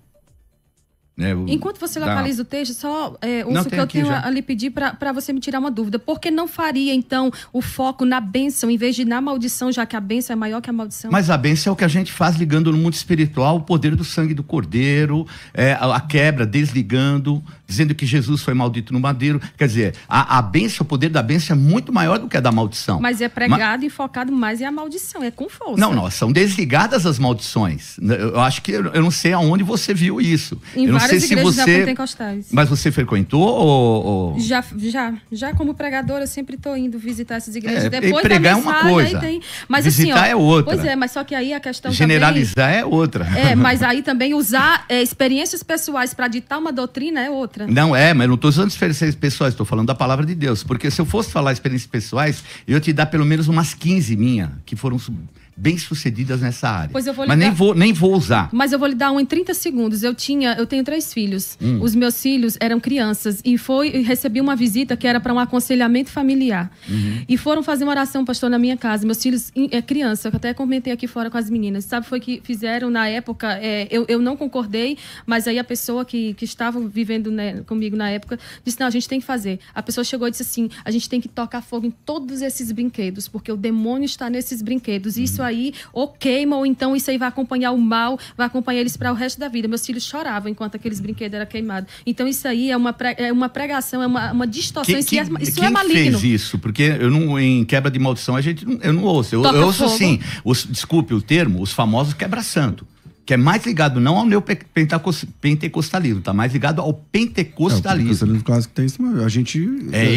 Né, enquanto você localiza o texto, só o que eu tenho ali pedir para você me tirar uma dúvida. Por que não faria, então, o foco na bênção em vez de na maldição, já que a bênção é maior que a maldição? Mas a bênção é o que a gente faz ligando no mundo espiritual, o poder do sangue do Cordeiro, a quebra, desligando, dizendo que Jesus foi maldito no madeiro. Quer dizer, a bênção, o poder da bênção é muito maior do que a da maldição. Mas é pregado e focado mais em a maldição, é com força. Não, são desligadas as maldições. Eu acho que eu não sei aonde você viu isso. Em várias igrejas pentecostais. Mas você frequentou ou... Já como pregadora, eu sempre estou indo visitar essas igrejas. Depois pregar é uma coisa. Mas, visitar assim, é outra. Pois é, mas só que aí a questão generalizar também, é outra. Mas aí também usar experiências pessoais para ditar uma doutrina é outra. Não, mas eu não estou usando experiências pessoais, estou falando da palavra de Deus. Porque se eu fosse falar experiências pessoais, eu ia te dar pelo menos umas 15 minhas, que foram bem-sucedidas nessa área. Pois eu vou mas nem vou usar. Mas eu vou lhe dar em 30 segundos. Eu tenho 3 filhos. Os meus filhos eram crianças e recebi uma visita que era para um aconselhamento familiar. E foram fazer uma oração, pastor, na minha casa. Meus filhos criança, eu até comentei aqui fora com as meninas. Sabe, foi que fizeram na época, eu não concordei, mas aí a pessoa que estava vivendo, né, comigo na época disse, não, a gente tem que fazer. A pessoa chegou e disse assim, a gente tem que tocar fogo em todos esses brinquedos, porque o demônio está nesses brinquedos. Isso aí ou queima, ou então isso aí vai acompanhar o mal, vai acompanhar eles para o resto da vida. Meus filhos choravam enquanto aqueles brinquedos eram queimados. Então isso aí é uma pregação, é uma distorção. Isso é maligno. Quem fez isso? Porque em quebra de maldição eu não ouço. Eu ouço assim, desculpe o termo, os famosos quebra-santo. Que é mais ligado não ao neopentecostalismo, tá mais ligado ao pentecostalismo. O pentecostalismo clássico tem isso, a gente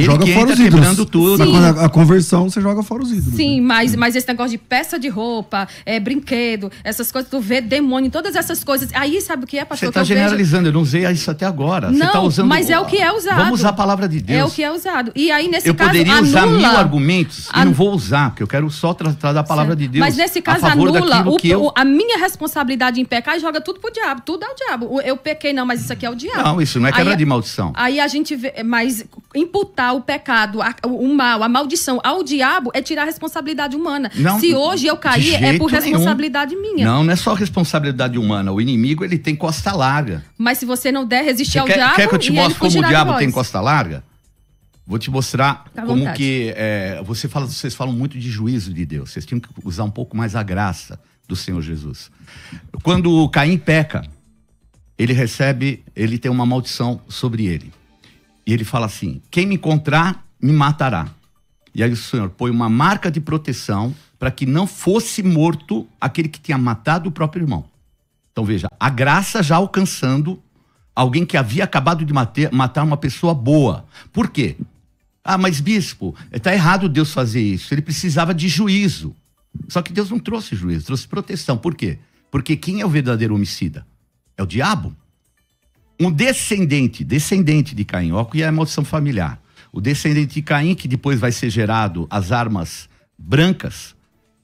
joga ele fora os ídolos. Quebrando tudo. Mas quando a conversão, você joga fora os ídolos. Sim, né? mas esse negócio de peça de roupa, brinquedo, essas coisas, tu vê demônio, todas essas coisas. Aí sabe o que é, pastor? Você está generalizando, eu não usei isso até agora. Não, você tá usando, mas é o que é usado. Vamos usar a palavra de Deus. É o que é usado. E aí, nesse caso, poderia usar 1000 argumentos e não vou usar, porque eu quero só tratar da palavra de Deus. Mas nesse caso, anula a minha responsabilidade em pecar e joga tudo pro diabo, tudo é o diabo. Eu pequei, não, mas isso aqui é o diabo. Não, isso não é quebra de maldição. Aí a gente vê, mas imputar o pecado, o mal, a maldição ao diabo é tirar a responsabilidade humana. Não, se hoje eu cair, é por responsabilidade minha. Não é só responsabilidade humana. O inimigo, ele tem costa larga. Mas se você não der resistir ao diabo, quer que eu te mostre como o diabo tem costa larga? Vou te mostrar como que... vocês falam muito de juízo de Deus. Vocês tinham que usar um pouco mais a graça do Senhor Jesus. Quando Caim peca, ele tem uma maldição sobre ele. E ele fala assim, quem me encontrar, me matará. E aí o Senhor põe uma marca de proteção para que não fosse morto aquele que tinha matado o próprio irmão. Então veja, a graça já alcançando alguém que havia acabado de matar uma pessoa boa. Por quê? Ah, mas bispo, está errado Deus fazer isso. Ele precisava de juízo. Só que Deus não trouxe juízo, trouxe proteção. Por quê? Porque quem é o verdadeiro homicida? É o diabo. Um descendente de Caim, ó, que é a maldição familiar. O descendente de Caim, que depois vai ser gerado as armas brancas,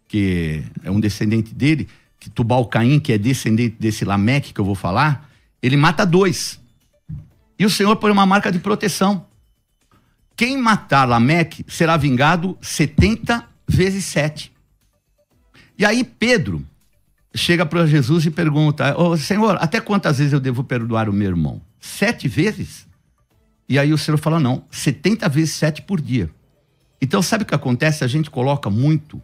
que é um descendente dele, que Tubal-Caim, que é descendente desse Lameque que eu vou falar, ele mata 2. E o Senhor põe uma marca de proteção. Quem matar Lameque será vingado 70 vezes 7. E aí Pedro chega para Jesus e pergunta, Senhor, até quantas vezes eu devo perdoar o meu irmão? 7 vezes? E aí o Senhor fala, não, 70 vezes 7 por dia. Então sabe o que acontece? A gente coloca muito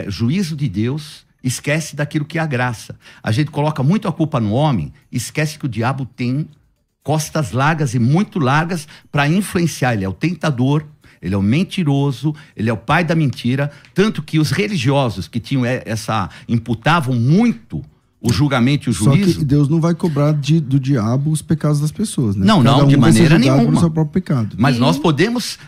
juízo de Deus, esquece daquilo que é a graça. A gente coloca muito a culpa no homem, esquece que o diabo tem costas largas e muito largas para influenciar. Ele é o tentador, ele é o mentiroso, ele é o pai da mentira, tanto que os religiosos que tinham imputavam muito o julgamento e o juízo... Só que Deus não vai cobrar do diabo os pecados das pessoas, né? Não, de maneira nenhuma. Pelo seu próprio pecado. Mas nós podemos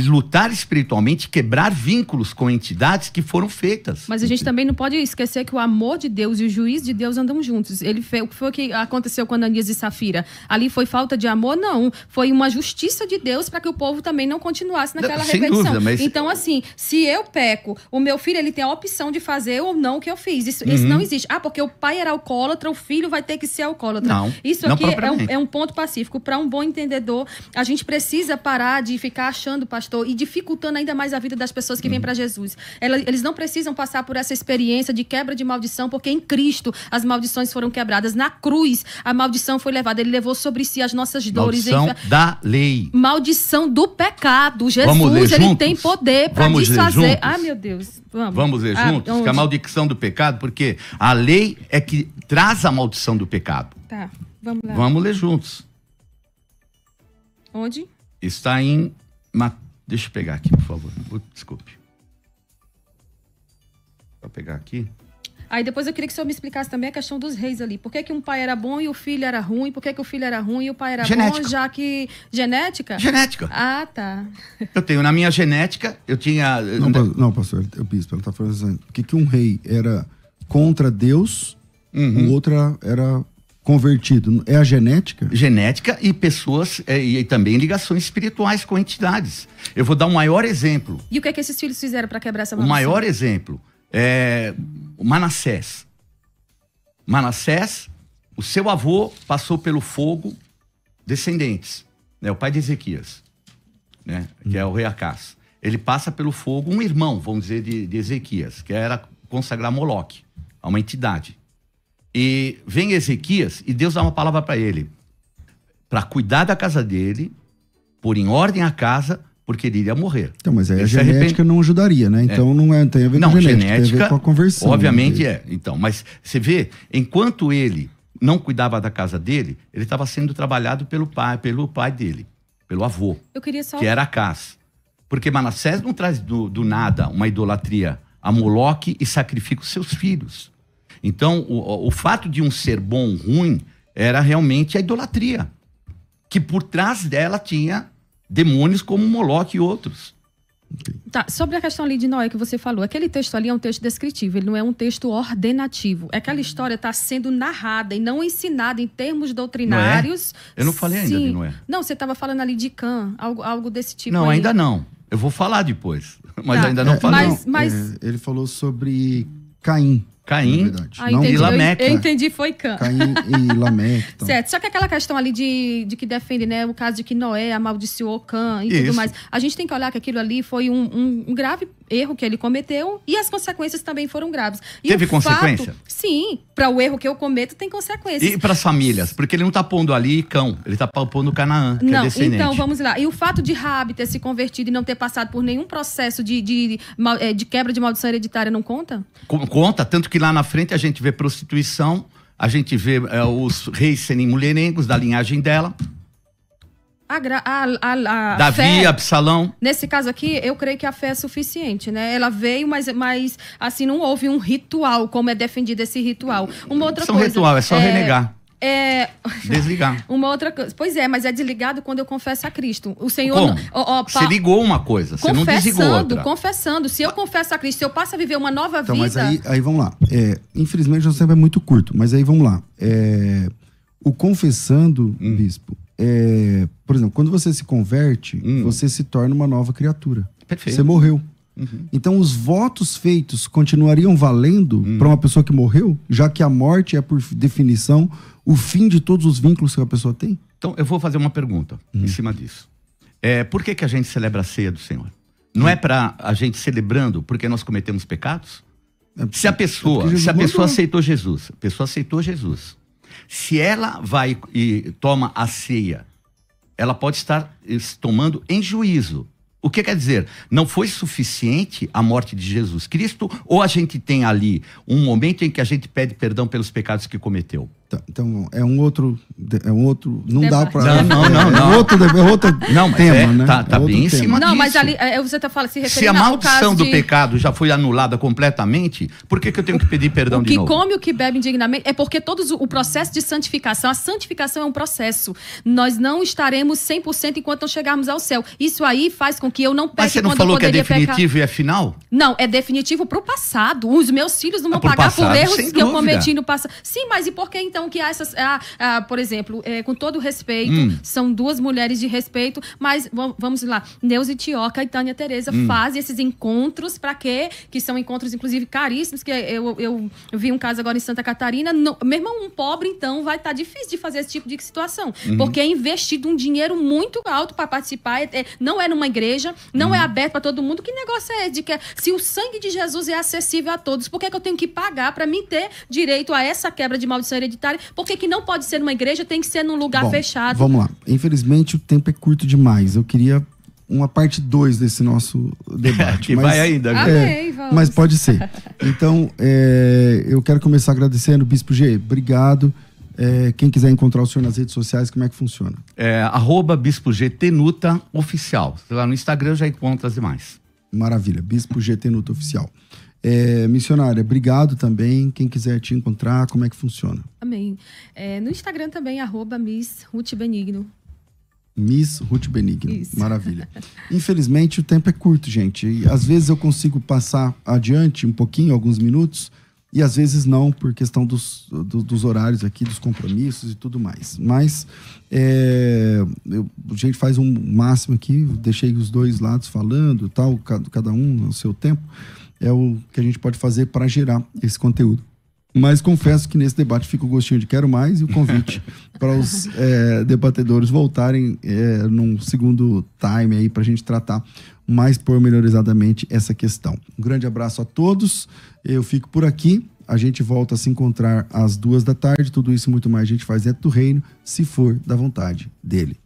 lutar espiritualmente, quebrar vínculos com entidades que foram feitas. Mas a gente também não pode esquecer que o amor de Deus e o juízo de Deus andam juntos. O que foi que aconteceu com Ananias e Safira? Ali foi falta de amor? Não. Foi uma justiça de Deus para que o povo também não continuasse naquela repetição. Dúvida, mas... Então, assim, se eu peco, o meu filho ele tem a opção de fazer ou não o que eu fiz. Isso não existe. Ah, porque o pai pai era alcoólatra, o filho vai ter que ser alcoólatra. Não, isso não aqui propriamente. é um ponto pacífico. Para um bom entendedor, a gente precisa parar de ficar achando, pastor, e dificultando ainda mais a vida das pessoas que vêm para Jesus. Eles não precisam passar por essa experiência de quebra de maldição, porque em Cristo as maldições foram quebradas. Na cruz, a maldição foi levada. Ele levou sobre si as nossas dores. Maldição da lei. Maldição do pecado. Vamos ler Jesus, ele juntos? tem poder para Vamos ler desfazer. juntos? Ai, meu Deus. Vamos ler juntos? onde? Que a maldição do pecado, porque a lei é que traz a maldição do pecado. Tá, vamos lá. Vamos ler juntos. Onde? Está em... Deixa eu pegar aqui, por favor. Desculpe. Vou pegar aqui. Aí depois eu queria que o senhor me explicasse também a questão dos reis ali. Por que que um pai era bom e o filho era ruim? Por que que o filho era ruim e o pai era Genética. bom, já que... Genética? Genética. Ah, tá. Eu tenho na minha genética, eu tinha... Não, pastor, o bispo, ele está falando assim, por que um rei era contra Deus, o outro era convertido? É a genética? Genética e pessoas, e também ligações espirituais com entidades. Eu vou dar um maior exemplo. E o que é que esses filhos fizeram para quebrar essa O maldição? maior exemplo é o Manassés. Manassés, o seu avô passou pelo fogo, descendentes, né? O pai de Ezequias, né? Que é o rei Acás. Ele passa pelo fogo, um irmão, vamos dizer, de Ezequias, que era consagrar Moloque, a uma entidade. E vem Ezequias e Deus dá uma palavra para ele, para cuidar da casa dele, pôr em ordem a casa, porque ele iria morrer. Então, mas aí Ele a se genética não ajudaria, né? Então não tem a ver com genética, tem a ver com a conversão. Obviamente né? é. Então, mas você vê, enquanto ele não cuidava da casa dele, ele estava sendo trabalhado pelo pai dele, pelo avô, Eu queria só... que era Acás. Porque Manassés não traz do nada uma idolatria a Moloque e sacrifica os seus filhos. Então, o fato de um ser bom ou ruim era realmente a idolatria, que por trás dela tinha demônios como Moloque e outros. Tá, sobre a questão ali de Noé que você falou, aquele texto ali é um texto descritivo, ele não é um texto ordenativo. Aquela história está sendo narrada e não ensinada em termos doutrinários. Noé? Eu não falei ainda de Noé. Não, você estava falando ali de Cã, algo desse tipo. Não, aí. ainda não. Eu vou falar depois, mas Tá. ainda não falei. Mas- Ele falou sobre Caim. Caim. Na verdade. Ah, Não, entendi. e Lameque. Eu entendi, foi Cã. Caim e Lameque. Então. Certo, só que aquela questão ali de que defende, né, o caso de que Noé amaldiçoou Cã e tudo Isso. mais. A gente tem que olhar que aquilo ali foi um grave erro que ele cometeu e as consequências também foram graves. E Teve o consequência? fato- sim, para o erro que eu cometo tem consequências. E para as famílias, porque ele não está pondo ali Cão, ele está pondo Canaã, que é Não, descendente. então vamos lá. E o fato de Raabe ter se convertido e não ter passado por nenhum processo de quebra de maldição hereditária não conta? Conta, tanto que lá na frente a gente vê prostituição, a gente vê os reis serem mulherengos da linhagem dela, A Davi, fé, Absalão. nesse caso aqui, eu creio que a fé é suficiente, né? Ela veio, mas assim, não houve um ritual, como é defendido esse ritual. Uma outra Isso é coisa... um ritual, é só renegar, desligar. Uma outra coisa. Pois é, mas é desligado quando eu confesso a Cristo. O Senhor... Como? Você ligou uma coisa, você não desligou outra. Confessando. Se eu confesso a Cristo, se eu passo a viver uma nova Então, vida... mas aí vamos lá. Infelizmente, nosso tempo é muito curto, mas aí vamos lá. O confessando, bispo, por exemplo, quando você se converte, você se torna uma nova criatura. Perfeito. Você morreu. Então, os votos feitos continuariam valendo para uma pessoa que morreu, já que a morte é, por definição, o fim de todos os vínculos que a pessoa tem? Então, eu vou fazer uma pergunta em cima disso. Por que a gente celebra a ceia do Senhor? Não é para a gente celebrando porque nós cometemos pecados? Se a pessoa aceitou Jesus, se ela vai e toma a ceia, ela pode estar tomando em juízo. O que quer dizer? Não foi suficiente a morte de Jesus Cristo, ou a gente tem ali um momento em que a gente pede perdão pelos pecados que cometeu? Então, é um outro. Não dá para. Não. É outro Não, mas tema, né? Tá bem em cima Não, disso. mas ali você está falando, se referindo Se a ao maldição caso do de... pecado já foi anulada completamente, por que eu tenho que pedir perdão de novo? O que come, o que bebe indignamente, é porque o processo de santificação, a santificação é um processo. Nós não estaremos 100% enquanto não chegarmos ao céu. Isso aí faz com que eu não peque Mas você não quando falou que é poderia definitivo pecar. e é final? Não, é definitivo pro passado. Os meus filhos não vão pro pagar por passado, erros sem que eu dúvida. cometi no passado. Sim, mas e por que então então que há essas... por exemplo, com todo respeito, são duas mulheres de respeito, mas vamos lá, Neuza Tioca e Tânia Tereza fazem esses encontros, para quê? Que são encontros, inclusive, caríssimos, que eu vi um caso agora em Santa Catarina, mesmo um pobre, então, vai estar difícil de fazer esse tipo de situação, porque é investido um dinheiro muito alto para participar, não é numa igreja, não é aberto para todo mundo. Que negócio é esse de que se o sangue de Jesus é acessível a todos, por que eu tenho que pagar para mim ter direito a essa quebra de maldição hereditária? Por que não pode ser numa igreja, tem que ser num lugar fechado? Vamos lá. Infelizmente, o tempo é curto demais. Eu queria uma parte 2 desse nosso debate. Que vai ainda. Amém, vamos. Mas pode ser. Então, eu quero começar agradecendo, Bispo G. Obrigado. Quem quiser encontrar o senhor nas redes sociais, como é que funciona? Bispo G Tenuta Oficial. Lá no Instagram já encontra as demais. Maravilha. Bispo G Tenuta Oficial. Missionária, obrigado também. Quem quiser te encontrar, como é que funciona? Amém. No Instagram também, @Miss Ruth Benigno. Miss Ruth Benigno. Isso. Maravilha. Infelizmente, o tempo é curto, gente. E, às vezes eu consigo passar adiante um pouquinho, alguns minutos, e às vezes não, por questão dos horários aqui, dos compromissos e tudo mais. Mas a gente faz um máximo aqui, deixei os dois lados falando, tal, cada um no seu tempo. É o que a gente pode fazer para gerar esse conteúdo. Mas confesso que nesse debate fica o gostinho de quero mais e o convite para os debatedores voltarem num segundo time aí para a gente tratar mais pormenorizadamente essa questão. Um grande abraço a todos. Eu fico por aqui. A gente volta a se encontrar às 2 da tarde. Tudo isso e muito mais a gente faz dentro do reino, se for da vontade dele.